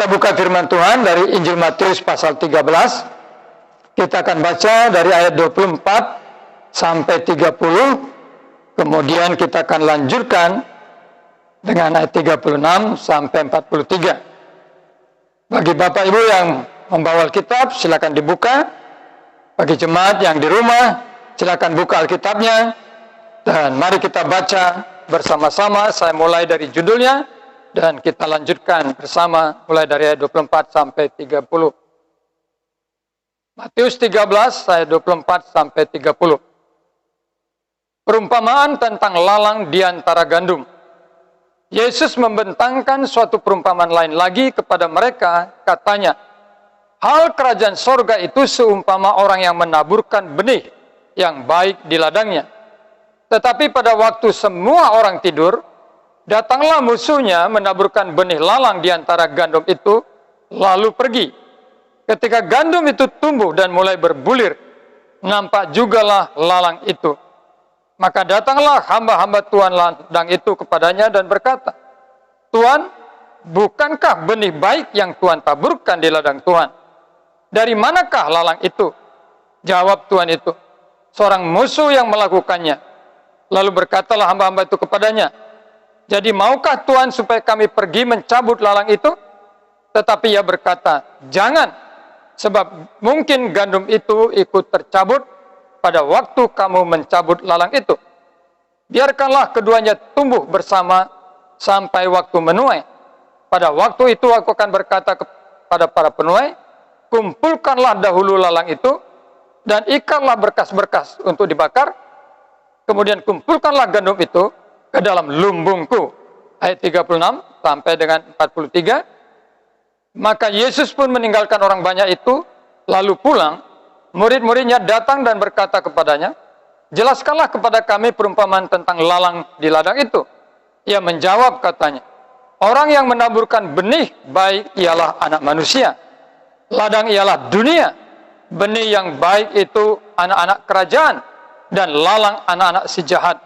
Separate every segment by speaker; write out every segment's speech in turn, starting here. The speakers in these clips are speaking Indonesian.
Speaker 1: kita buka firman Tuhan dari Injil Matius pasal 13. Kita akan baca dari ayat 24 sampai 30. Kemudian kita akan lanjutkan dengan ayat 36 sampai 43. Bagi Bapak Ibu yang membawa Alkitab, silakan dibuka. Bagi jemaat yang di rumah, silakan buka Alkitabnya. Dan mari kita baca bersama-sama. Saya mulai dari judulnya dan kita lanjutkan bersama mulai dari ayat 24 sampai 30. Matius 13 ayat 24 sampai 30. Perumpamaan tentang lalang di antara gandum. Yesus membentangkan suatu perumpamaan lain lagi kepada mereka, katanya, hal kerajaan sorga itu seumpama orang yang menaburkan benih yang baik di ladangnya. Tetapi pada waktu semua orang tidur, datanglah musuhnya menaburkan benih lalang di antara gandum itu, lalu pergi. Ketika gandum itu tumbuh dan mulai berbulir, nampak jugalah lalang itu. Maka datanglah hamba-hamba Tuhan ladang itu kepadanya dan berkata, Tuhan, bukankah benih baik yang Tuhan taburkan di ladang Tuhan? Dari manakah lalang itu? Jawab Tuhan itu, seorang musuh yang melakukannya. Lalu berkatalah hamba-hamba itu kepadanya, jadi maukah Tuhan supaya kami pergi mencabut lalang itu? Tetapi ia berkata, jangan, sebab mungkin gandum itu ikut tercabut pada waktu kamu mencabut lalang itu. Biarkanlah keduanya tumbuh bersama sampai waktu menuai. Pada waktu itu aku akan berkata kepada para penuai, kumpulkanlah dahulu lalang itu, dan ikanlah berkas-berkas untuk dibakar, kemudian kumpulkanlah gandum itu ke dalam lumbungku. Ayat 36 sampai dengan 43. Maka Yesus pun meninggalkan orang banyak itu, lalu pulang. Murid-muridnya datang dan berkata kepadanya, jelaskanlah kepada kami perumpamaan tentang lalang di ladang itu. Ia menjawab katanya, orang yang menaburkan benih baik ialah anak manusia. Ladang ialah dunia. Benih yang baik itu anak-anak kerajaan, dan lalang anak-anak si jahat.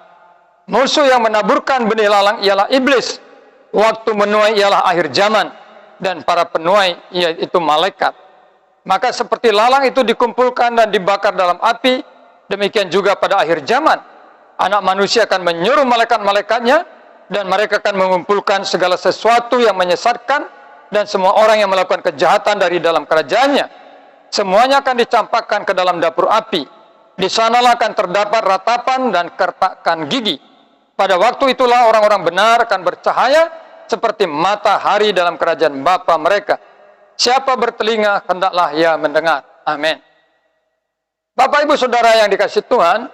Speaker 1: Musuh yang menaburkan benih lalang ialah iblis. Waktu menuai ialah akhir zaman, dan para penuai yaitu malaikat. Maka seperti lalang itu dikumpulkan dan dibakar dalam api, demikian juga pada akhir zaman. Anak manusia akan menyuruh malaikat-malaikatnya, dan mereka akan mengumpulkan segala sesuatu yang menyesatkan, dan semua orang yang melakukan kejahatan dari dalam kerajaannya. Semuanya akan dicampakkan ke dalam dapur api. Di sanalah akan terdapat ratapan dan kertakan gigi. Pada waktu itulah orang-orang benar akan bercahaya seperti matahari dalam kerajaan Bapa mereka. Siapa bertelinga, hendaklah ia mendengar. Amin. Bapak, Ibu, Saudara yang dikasihi Tuhan,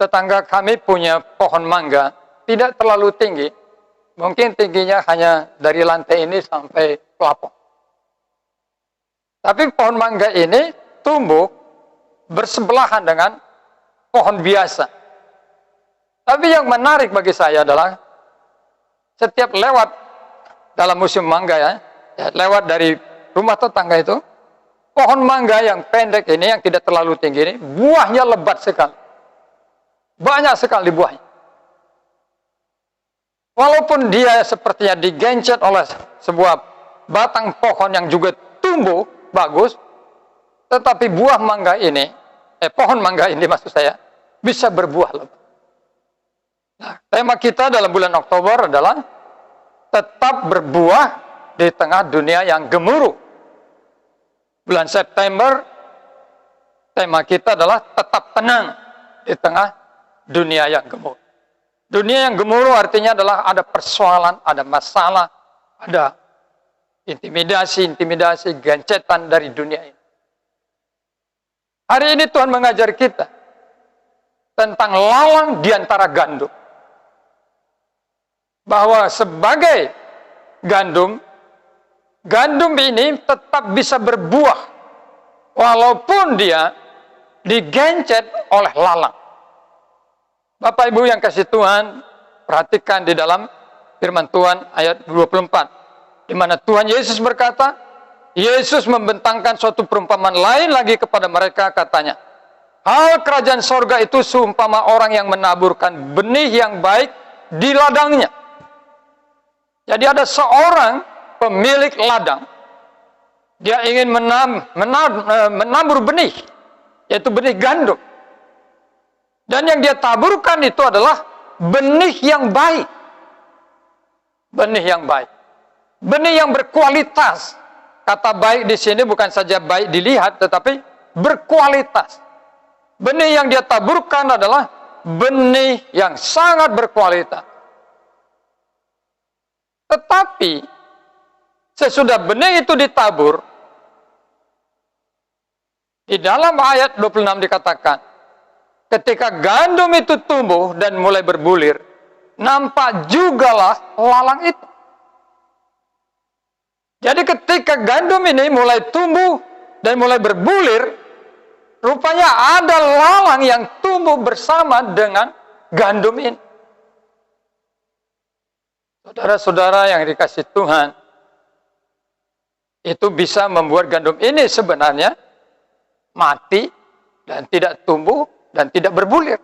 Speaker 1: tetangga kami punya pohon mangga, tidak terlalu tinggi. Mungkin tingginya hanya dari lantai ini sampai plafon. Tapi pohon mangga ini tumbuh bersebelahan dengan pohon biasa. Tapi yang menarik bagi saya adalah setiap lewat dalam musim mangga ya, lewat dari rumah tetangga itu, pohon mangga yang pendek ini, yang tidak terlalu tinggi ini, buahnya lebat sekali. Banyak sekali buahnya. Walaupun dia sepertinya digencet oleh sebuah batang pohon yang juga tumbuh bagus, tetapi buah mangga ini, pohon mangga ini maksud saya, bisa berbuah lebat. Nah, tema kita dalam bulan Oktober adalah tetap berbuah di tengah dunia yang gemuruh. Bulan September, tema kita adalah tetap tenang di tengah dunia yang gemuruh. Dunia yang gemuruh artinya adalah ada persoalan, ada masalah, ada intimidasi, gencetan dari dunia ini. Hari ini Tuhan mengajar kita tentang lalang di antara gandum. Bahwa sebagai gandum ini tetap bisa berbuah walaupun dia digencet oleh lalang. Bapak Ibu yang kasih Tuhan, perhatikan di dalam firman Tuhan ayat 24, di mana Tuhan Yesus berkata, Yesus membentangkan suatu perumpamaan lain lagi kepada mereka, katanya, hal kerajaan sorga itu seumpama orang yang menaburkan benih yang baik di ladangnya. Jadi ada seorang pemilik ladang, dia ingin menabur benih, yaitu benih gandum. Dan yang dia taburkan itu adalah benih yang baik. Benih yang baik. Benih yang berkualitas. Kata baik di sini bukan saja baik dilihat, tetapi berkualitas. Benih yang dia taburkan adalah benih yang sangat berkualitas. Tetapi sesudah benih itu ditabur, di dalam ayat 26 dikatakan, ketika gandum itu tumbuh dan mulai berbulir, nampak jugalah lalang itu. Jadi ketika gandum ini mulai tumbuh dan mulai berbulir, rupanya ada lalang yang tumbuh bersama dengan gandum ini. Saudara-saudara yang dikasih Tuhan, itu bisa membuat gandum ini sebenarnya mati dan tidak tumbuh dan tidak berbulir.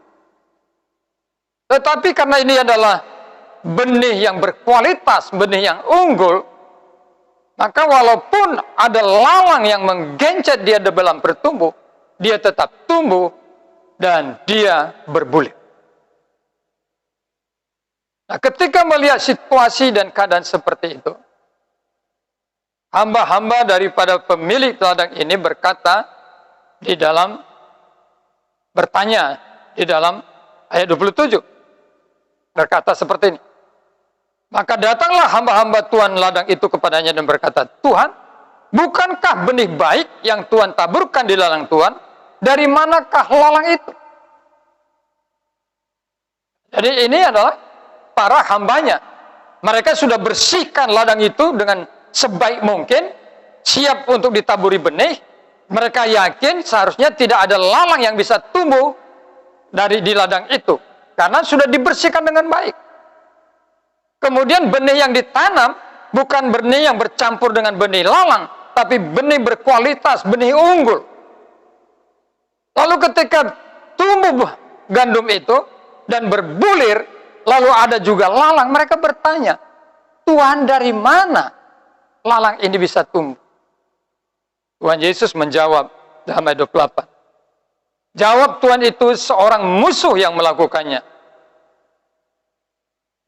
Speaker 1: Tetapi karena ini adalah benih yang berkualitas, benih yang unggul, maka walaupun ada lalang yang menggencet dia dalam bertumbuh, dia tetap tumbuh dan dia berbulir. Nah, ketika melihat situasi dan keadaan seperti itu, hamba-hamba daripada pemilik ladang ini bertanya di dalam ayat 27. Berkata seperti ini. Maka datanglah hamba-hamba Tuhan ladang itu kepadanya dan berkata, Tuhan, bukankah benih baik yang Tuhan taburkan di ladang Tuhan? Dari manakah lalang itu? Jadi ini adalah para hambanya. Mereka sudah bersihkan ladang itu dengan sebaik mungkin, siap untuk ditaburi benih. Mereka yakin seharusnya tidak ada lalang yang bisa tumbuh di ladang itu, karena sudah dibersihkan dengan baik. Kemudian benih yang ditanam bukan benih yang bercampur dengan benih lalang, tapi benih berkualitas, benih unggul. Lalu ketika tumbuh gandum itu dan berbulir, lalu ada juga lalang, mereka bertanya, Tuhan, dari mana lalang ini bisa tumbuh? Tuhan Yesus menjawab dalam ayat 28. Jawab Tuhan itu seorang musuh yang melakukannya.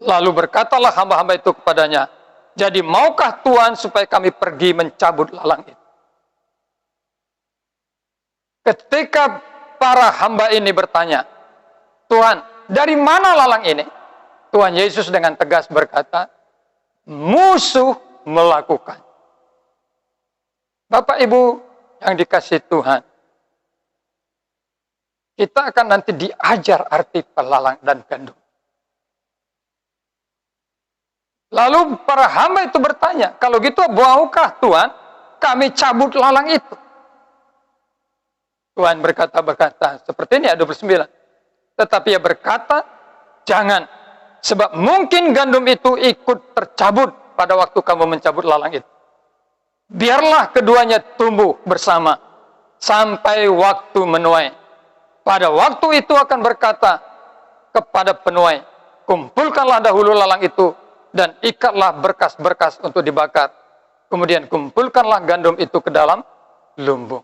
Speaker 1: Lalu berkatalah hamba-hamba itu kepadanya, jadi maukah Tuhan supaya kami pergi mencabut lalang itu? Ketika para hamba ini bertanya, Tuhan, dari mana lalang ini? Tuhan Yesus dengan tegas berkata, musuh melakukan. Bapak Ibu yang dikasih Tuhan, kita akan nanti diajar arti pelalang dan gandum. Lalu para hamba itu bertanya, kalau gitu maukah Tuhan kami cabut lalang itu? Tuhan berkata seperti ini ayat 29. Tetapi ia berkata, jangan, sebab mungkin gandum itu ikut tercabut pada waktu kamu mencabut lalang itu. Biarlah keduanya tumbuh bersama sampai waktu menuai. Pada waktu itu akan berkata kepada penuai, kumpulkanlah dahulu lalang itu dan ikatlah berkas-berkas untuk dibakar. Kemudian kumpulkanlah gandum itu ke dalam lumbung.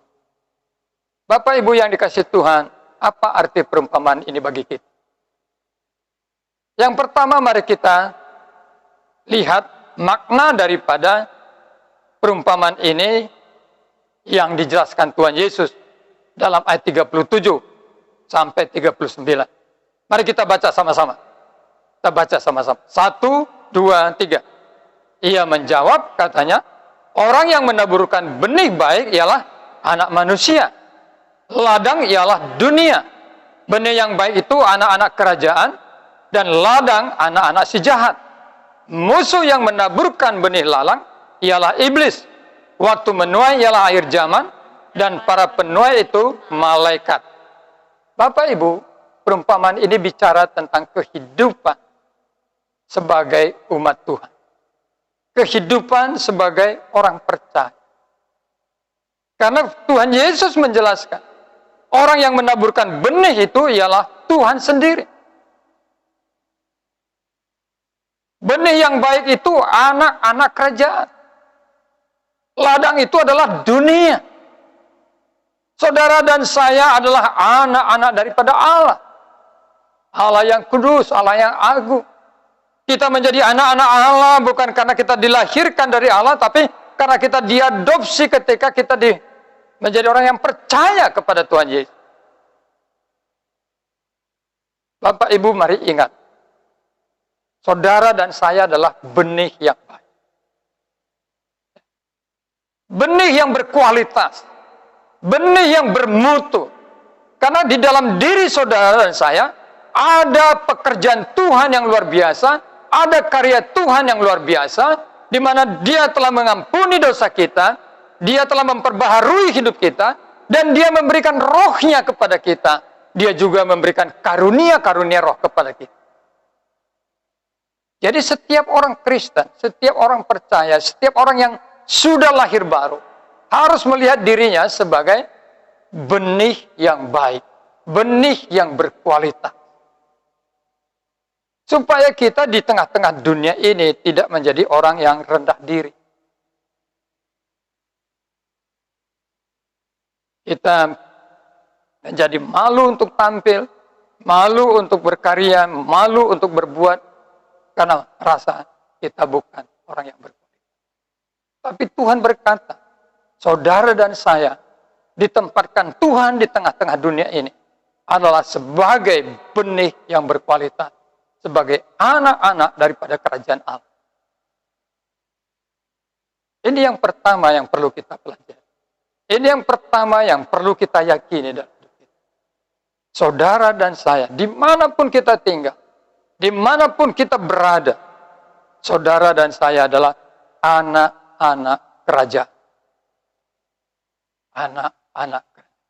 Speaker 1: Bapak Ibu yang dikasih Tuhan, apa arti perumpamaan ini bagi kita? Yang pertama, mari kita lihat makna daripada perumpamaan ini yang dijelaskan Tuhan Yesus dalam ayat 37 sampai 39. Mari kita baca sama-sama. Kita baca sama-sama. 1, 2, 3. Ia menjawab, katanya, orang yang menaburkan benih baik ialah anak manusia. Ladang ialah dunia. Benih yang baik itu anak-anak kerajaan, dan ladang anak-anak si jahat. Musuh yang menaburkan benih lalang ialah iblis. Waktu menuai ialah akhir zaman, dan para penuai itu malaikat. Bapak Ibu, perumpamaan ini bicara tentang kehidupan sebagai umat Tuhan. Kehidupan sebagai orang percaya. Karena Tuhan Yesus menjelaskan, orang yang menaburkan benih itu ialah Tuhan sendiri. Benih yang baik itu anak-anak kerajaan. Ladang itu adalah dunia. Saudara dan saya adalah anak-anak daripada Allah. Allah yang kudus, Allah yang agung. Kita menjadi anak-anak Allah bukan karena kita dilahirkan dari Allah, tapi karena kita diadopsi ketika kita menjadi orang yang percaya kepada Tuhan Yesus. Bapak Ibu, mari ingat, saudara dan saya adalah benih yang baik. Benih yang berkualitas. Benih yang bermutu. Karena di dalam diri saudara dan saya ada pekerjaan Tuhan yang luar biasa, ada karya Tuhan yang luar biasa, di mana Dia telah mengampuni dosa kita, Dia telah memperbaharui hidup kita, dan Dia memberikan rohnya kepada kita. Dia juga memberikan karunia-karunia roh kepada kita. Jadi setiap orang Kristen, setiap orang percaya, setiap orang yang sudah lahir baru, harus melihat dirinya sebagai benih yang baik, benih yang berkualitas. Supaya kita di tengah-tengah dunia ini tidak menjadi orang yang rendah diri. Kita menjadi malu untuk tampil, malu untuk berkarya, malu untuk berbuat, karena rasa kita bukan orang yang berkualitas. Tapi Tuhan berkata, saudara dan saya ditempatkan Tuhan di tengah-tengah dunia ini adalah sebagai benih yang berkualitas, sebagai anak-anak daripada kerajaan Allah. Ini yang pertama yang perlu kita pelajari. Ini yang pertama yang perlu kita yakini dalam hidup kita. Saudara dan saya, dimanapun kita tinggal, dimanapun kita berada, saudara dan saya adalah anak-anak kerajaan. Anak-anak kerajaan.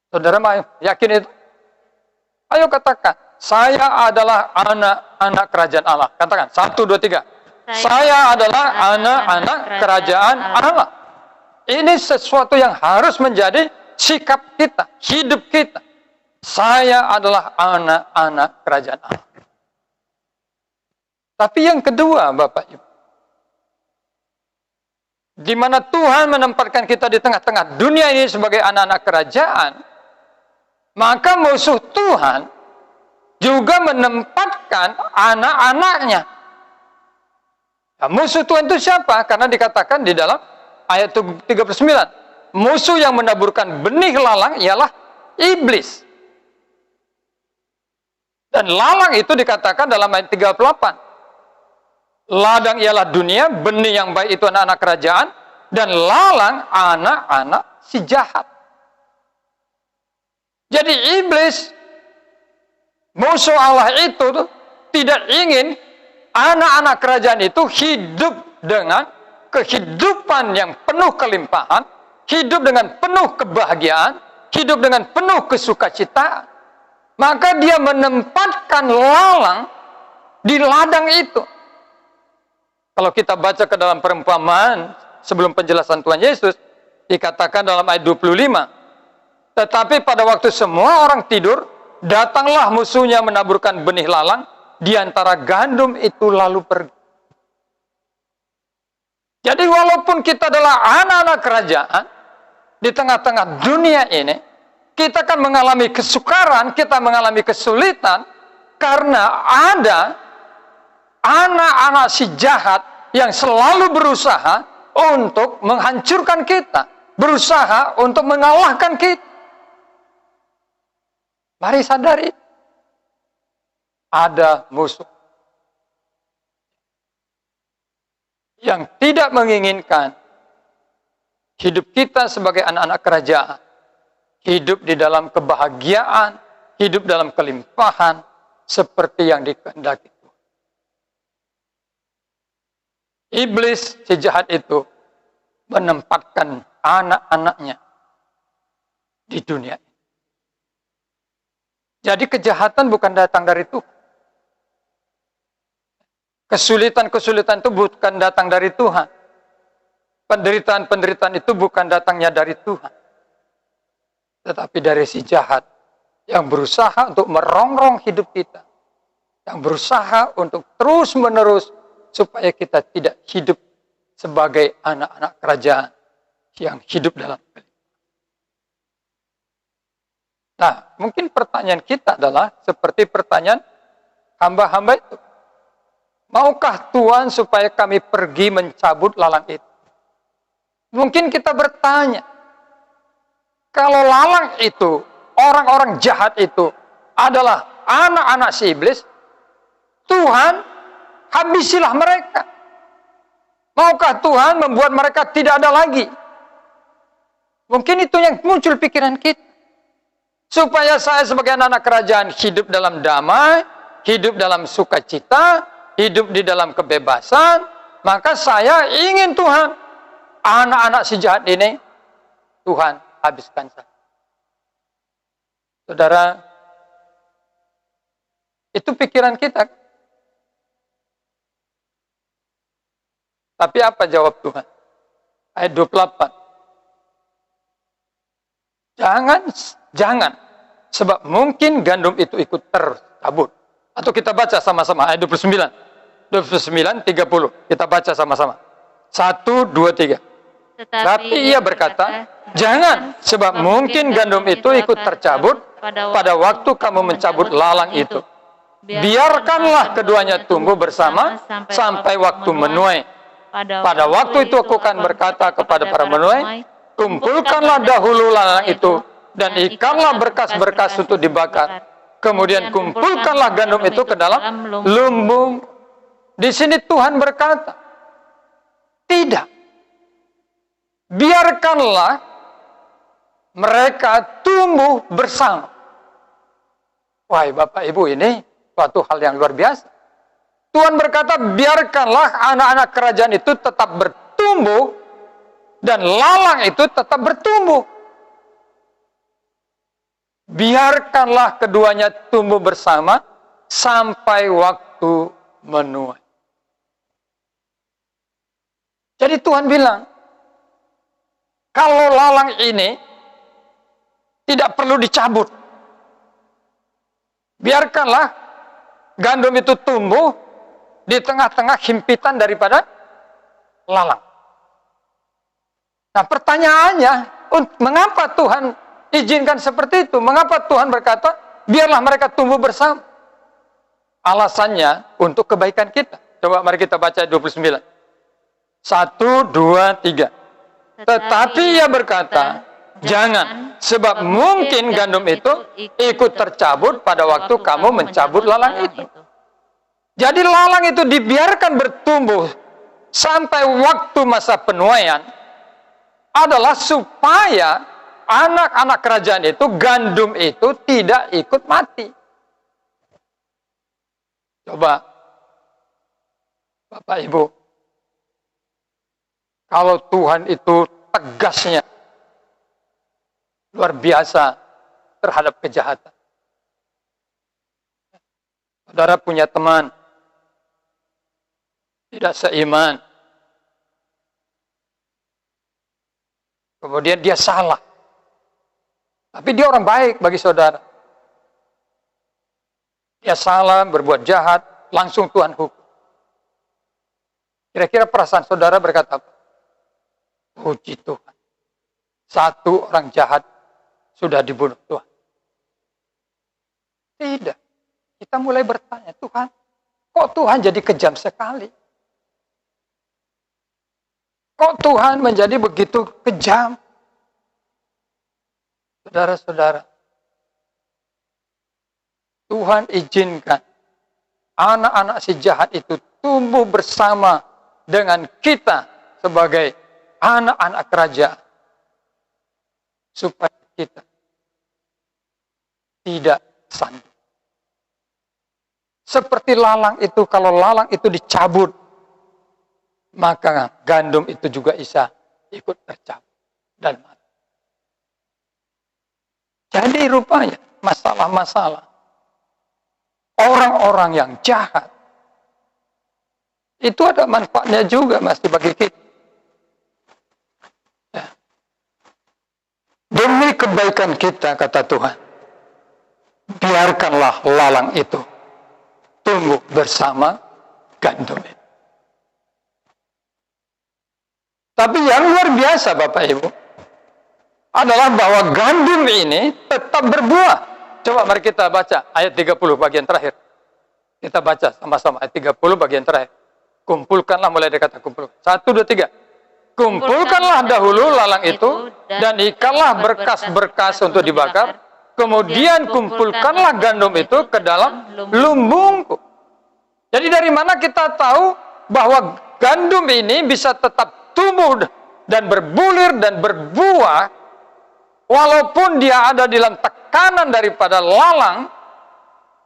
Speaker 1: Saudara yakin itu? Ayo katakan, saya adalah anak-anak kerajaan Allah. Katakan, 1, 2, 3. Saya adalah anak-anak kerajaan Allah. Ini sesuatu yang harus menjadi sikap kita, hidup kita. Saya adalah anak-anak kerajaan Allah. Tapi yang kedua, Bapak Ibu, di mana Tuhan menempatkan kita di tengah-tengah dunia ini sebagai anak-anak kerajaan, maka musuh Tuhan juga menempatkan anak-anaknya. Nah, musuh Tuhan itu siapa? Karena dikatakan di dalam ayat 39, musuh yang menaburkan benih lalang ialah iblis. Dan lalang itu dikatakan dalam ayat 38. Ladang ialah dunia, benih yang baik itu anak-anak kerajaan, dan lalang anak-anak si jahat. Jadi iblis, musuh Allah itu tidak ingin anak-anak kerajaan itu hidup dengan kehidupan yang penuh kelimpahan, hidup dengan penuh kebahagiaan, hidup dengan penuh kesukacitaan. Maka dia menempatkan lalang di ladang itu. Kalau kita baca ke dalam perumpamaan sebelum penjelasan Tuhan Yesus, dikatakan dalam ayat 25, tetapi pada waktu semua orang tidur, datanglah musuhnya menaburkan benih lalang di antara gandum itu lalu pergi. Jadi walaupun kita adalah anak-anak kerajaan di tengah-tengah dunia ini, kita akan mengalami kesukaran, kita mengalami kesulitan karena ada anak-anak si jahat yang selalu berusaha untuk menghancurkan kita, berusaha untuk mengalahkan kita. Mari sadari, ada musuh yang tidak menginginkan hidup kita sebagai anak-anak kerajaan, hidup di dalam kebahagiaan, hidup dalam kelimpahan, seperti yang dikehendaki Tuhan. Iblis si jahat itu menempatkan anak-anaknya di dunia ini. Jadi kejahatan bukan datang dari Tuhan. Kesulitan-kesulitan itu bukan datang dari Tuhan. Penderitaan-penderitaan itu bukan datangnya dari Tuhan. Tetapi dari si jahat yang berusaha untuk merongrong hidup kita. Yang berusaha untuk terus-menerus supaya kita tidak hidup sebagai anak-anak kerajaan yang hidup dalam kelimpahan. Nah, mungkin pertanyaan kita adalah seperti pertanyaan hamba-hamba itu. Maukah Tuhan supaya kami pergi mencabut lalang itu? Mungkin kita bertanya, kalau lalang itu, orang-orang jahat itu adalah anak-anak si iblis, Tuhan habisilah mereka. Maukah Tuhan membuat mereka tidak ada lagi? Mungkin itu yang muncul pikiran kita. Supaya saya sebagai anak-anak kerajaan hidup dalam damai, hidup dalam sukacita, hidup di dalam kebebasan, maka saya ingin Tuhan, anak-anak si jahat ini, Tuhan habiskan saya. Saudara, itu pikiran kita. Tapi apa jawab Tuhan? Ayat 28. Jangan. Sebab mungkin gandum itu ikut tercabut. Atau kita baca sama-sama ayat 29. 29, 30. Kita baca sama-sama. 1, 2, 3. Tetapi ia berkata, jangan, sebab mungkin gandum itu ikut tercabut pada waktu kamu mencabut lalang itu. Biarkanlah keduanya tumbuh bersama sampai waktu menuai. Pada waktu itu aku akan berkata kepada para menuai, kumpulkanlah dahulu lalang itu, dan ikanlah berkas-berkas untuk dibakar. Kemudian kumpulkanlah gandum itu ke dalam lumbung. Di sini Tuhan berkata, tidak. Biarkanlah mereka tumbuh bersama. Wahai Bapak Ibu, ini suatu hal yang luar biasa. Tuhan berkata, biarkanlah anak-anak kerajaan itu tetap bertumbuh dan lalang itu tetap bertumbuh. Biarkanlah keduanya tumbuh bersama sampai waktu menuai. Jadi Tuhan bilang, kalau lalang ini tidak perlu dicabut. Biarkanlah gandum itu tumbuh di tengah-tengah himpitan daripada lalang. Nah, pertanyaannya, mengapa Tuhan izinkan seperti itu? Mengapa Tuhan berkata, biarlah mereka tumbuh bersama? Alasannya untuk kebaikan kita. Coba mari kita baca 29. 1, 2, 3. Tetapi ia berkata, jangan, sebab mungkin gandum itu ikut tercabut pada waktu kamu mencabut lalang itu. Jadi lalang itu dibiarkan bertumbuh sampai waktu masa penuaian adalah supaya anak-anak kerajaan itu, gandum itu tidak ikut mati. Coba, Bapak Ibu, kalau Tuhan itu tegasnya luar biasa terhadap kejahatan. Saudara punya teman tidak seiman, kemudian dia salah, tapi dia orang baik bagi saudara. Dia salah, berbuat jahat, langsung Tuhan hukum. Kira-kira perasaan saudara berkata apa? Puji Tuhan, satu orang jahat sudah dibunuh Tuhan. Tidak. Kita mulai bertanya, Tuhan, kok Tuhan jadi kejam sekali? Kok Tuhan menjadi begitu kejam? Saudara-saudara, Tuhan izinkan anak-anak si jahat itu tumbuh bersama dengan kita sebagai anak-anak kerajaan. Supaya kita tidak sandung. Seperti lalang itu, kalau lalang itu dicabut, maka gandum itu juga bisa ikut tercabut dan mati. Jadi rupanya masalah-masalah orang-orang yang jahat itu ada manfaatnya juga masih bagi kita. Ya. Demi kebaikan kita, kata Tuhan, biarkanlah lalang itu tumbuh bersama gandum itu. Tapi yang luar biasa Bapak Ibu adalah bahwa gandum ini tetap berbuah. Coba mari kita baca ayat 30 bagian terakhir. Kita baca sama-sama ayat 30 bagian terakhir. Kumpulkanlah, mulai dari kata kumpulkan. 1, 2, 3. Kumpulkanlah dahulu lalang itu dan ikanlah berkas-berkas untuk dibakar. Kemudian kumpulkanlah gandum itu ke dalam lumbungku. Jadi dari mana kita tahu bahwa gandum ini bisa tetap tumbuh dan berbulir dan berbuah walaupun dia ada di dalam tekanan daripada lalang,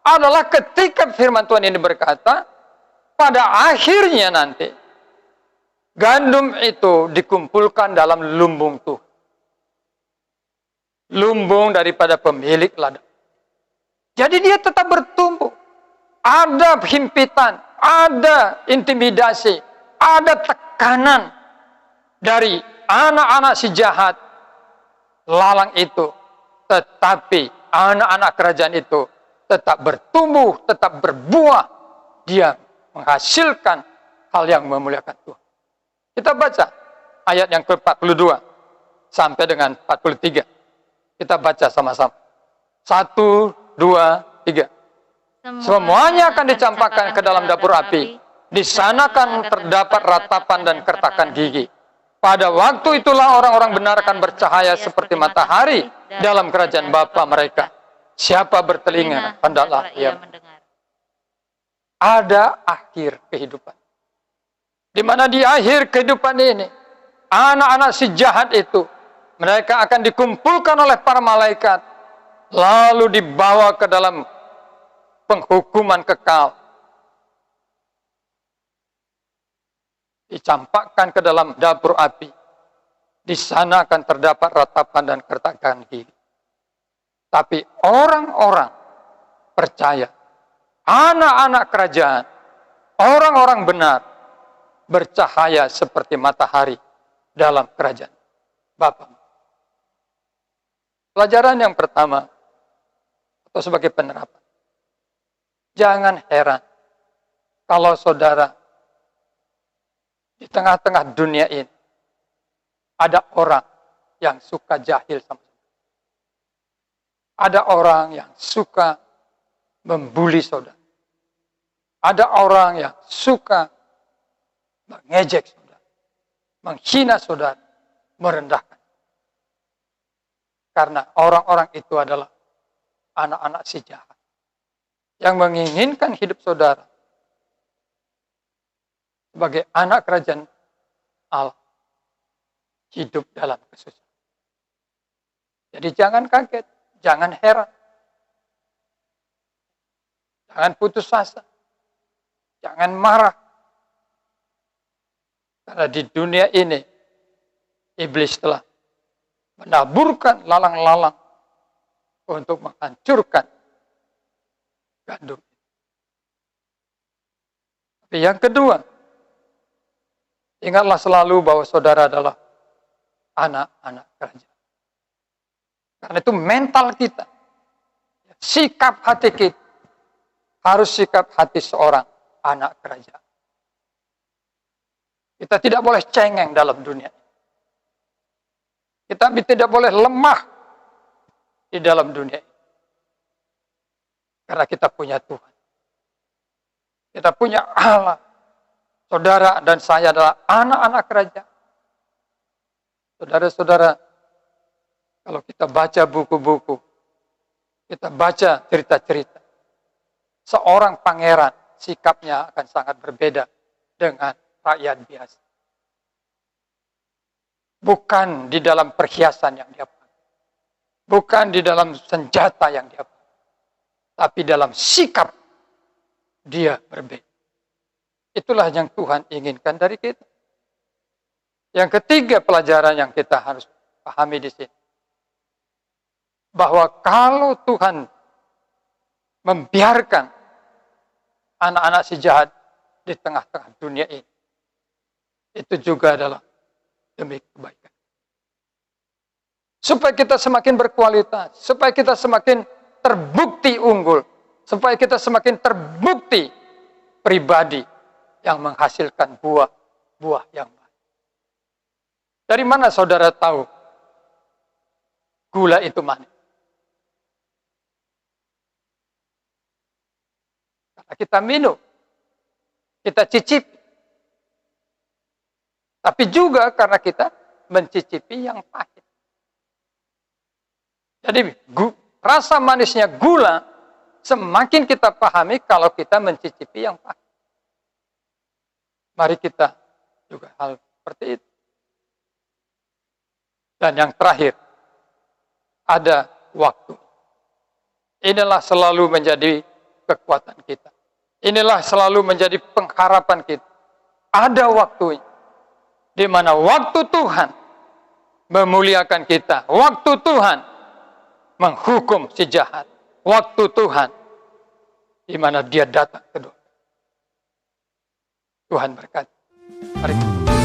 Speaker 1: adalah ketika firman Tuhan ini berkata, pada akhirnya nanti gandum itu dikumpulkan dalam lumbung Tuhan. Lumbung daripada pemilik ladang. Jadi dia tetap bertumbuh. Ada himpitan, ada intimidasi, ada tekanan dari anak-anak si jahat lalang itu. Tetapi anak-anak kerajaan itu tetap bertumbuh, tetap berbuah. Dia menghasilkan hal yang memuliakan Tuhan. Kita baca ayat yang ke-42 sampai dengan 43. Kita baca sama-sama. 1, 2, 3. Semuanya akan dicampakkan ke dalam dapur api. Di sana akan terdapat ratapan dan kertakan gigi. Pada waktu itulah orang-orang benar akan bercahaya seperti matahari dalam kerajaan Bapa mereka. Siapa bertelinga, hendaklah ia mendengar. Ada akhir kehidupan. Di mana di akhir kehidupan ini, anak-anak si jahat itu, mereka akan dikumpulkan oleh para malaikat, lalu dibawa ke dalam penghukuman kekal. Dicampakkan ke dalam dapur api. Di sana akan terdapat ratapan dan kertakan gigi. Tapi orang-orang percaya, anak-anak kerajaan, orang-orang benar, bercahaya seperti matahari dalam kerajaan Bapa. Pelajaran yang pertama, atau sebagai penerapan, jangan heran kalau saudara di tengah-tengah dunia ini ada orang yang suka jahil sama saudara. Ada orang yang suka membuli saudara. Ada orang yang suka mengejek saudara, menghina saudara, merendahkan. Karena orang-orang itu adalah anak-anak si jahat yang menginginkan hidup saudara sebagai anak kerajaan Allah hidup dalam kesusahan. Jadi jangan kaget, jangan heran, jangan putus asa, jangan marah. Karena di dunia ini iblis telah menaburkan lalang-lalang untuk menghancurkan gandum. Tapi yang kedua, ingatlah selalu bahwa saudara adalah anak-anak kerajaan. Karena itu mental kita, sikap hati kita, harus sikap hati seorang anak kerajaan. Kita tidak boleh cengeng dalam dunia. Kita tidak boleh lemah di dalam dunia ini. Karena kita punya Tuhan. Kita punya Allah. Saudara dan saya adalah anak-anak kerajaan. Saudara-saudara, kalau kita baca buku-buku, kita baca cerita-cerita, seorang pangeran sikapnya akan sangat berbeda dengan rakyat biasa. Bukan di dalam perhiasan yang dia pakai, bukan di dalam senjata yang dia pakai, tapi dalam sikap dia berbeda. Itulah yang Tuhan inginkan dari kita. Yang ketiga pelajaran yang kita harus pahami di sini, bahwa kalau Tuhan membiarkan anak-anak si jahat di tengah-tengah dunia ini, itu juga adalah demi kebaikan. Supaya kita semakin berkualitas, supaya kita semakin terbukti unggul, supaya kita semakin terbukti pribadi yang menghasilkan buah-buah yang baik. Dari mana saudara tahu gula itu manis? Karena kita minum, kita cicipi. Tapi juga karena kita mencicipi yang pahit. Jadi rasa manisnya gula semakin kita pahami kalau kita mencicipi yang pahit. Mari kita juga hal seperti itu. Dan yang terakhir, ada waktu. Inilah selalu menjadi kekuatan kita. Inilah selalu menjadi pengharapan kita. Ada waktunya. Di mana waktu Tuhan memuliakan kita. Waktu Tuhan menghukum si jahat. Waktu Tuhan di mana dia datang kedua. Tuhan berkati. Mari.